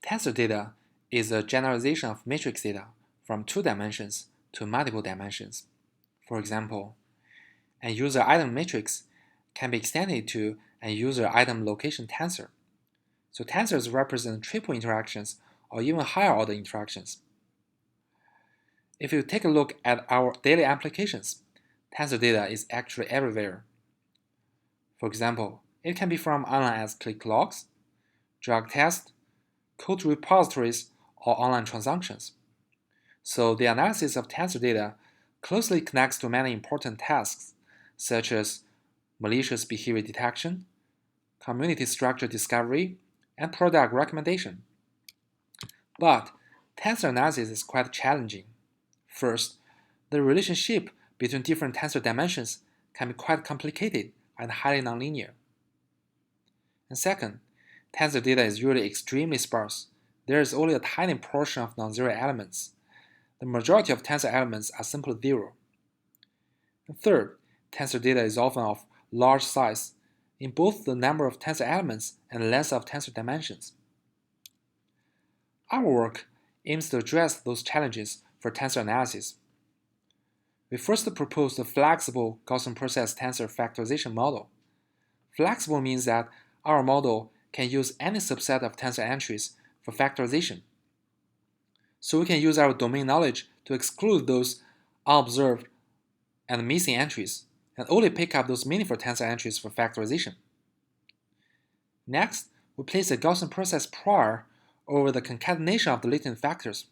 Tensor data is a generalization of matrix data from 2 dimensions to multiple dimensions. For example, an user item matrix can be extended to a user item location tensor. So tensors represent triple interactions or even higher order interactions. If you take a look at our daily applications, tensor data is actually everywhere. For example, it can be from analyze click logs, drug tests, code repositories, or online transactions. So the analysis of tensor data closely connects to many important tasks, such as malicious behavior detection, community structure discovery, and product recommendation. But tensor analysis is quite challenging. First, the relationship between different tensor dimensions can be quite complicated and highly nonlinear. And second, tensor data is usually extremely sparse. There is only a tiny portion of non-zero elements. The majority of tensor elements are simply zero. And third, tensor data is often of large size in both the number of tensor elements and length of tensor dimensions. Our work aims to address those challenges for tensor analysis. We first proposed a flexible Gaussian process tensor factorization model. Flexible means that our model can use any subset of tensor entries for factorization. So we can use our domain knowledge to exclude those unobserved and missing entries, and only pick up those meaningful tensor entries for factorization. Next, we place a Gaussian process prior over the concatenation of the latent factors,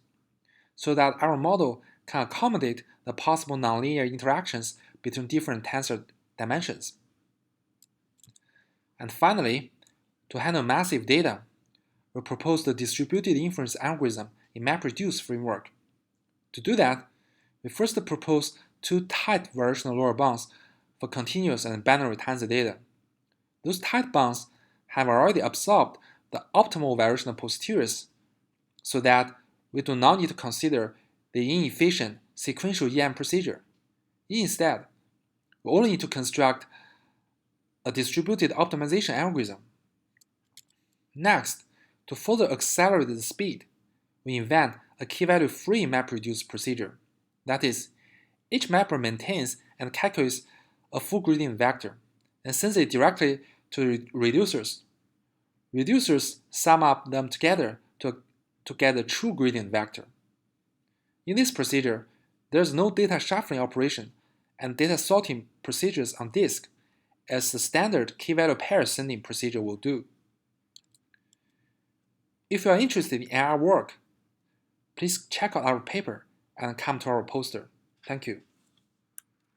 so that our model can accommodate the possible nonlinear interactions between different tensor dimensions. And finally, to handle massive data, we propose the distributed inference algorithm in MapReduce framework. To do that, we first propose 2 tight variational lower bounds for continuous and binary tensor data. Those tight bounds have already absorbed the optimal variational posteriors, so that we do not need to consider the inefficient sequential EM procedure. Instead, we only need to construct a distributed optimization algorithm. Next, to further accelerate the speed, we invent a key-value-free MapReduce procedure. That is, each mapper maintains and calculates a full gradient vector and sends it directly to reducers. Reducers sum up them together to get a true gradient vector. In this procedure, there is no data shuffling operation and data sorting procedures on disk, as the standard key-value pair sending procedure will do. If you are interested in our work, please check out our paper and come to our poster. Thank you.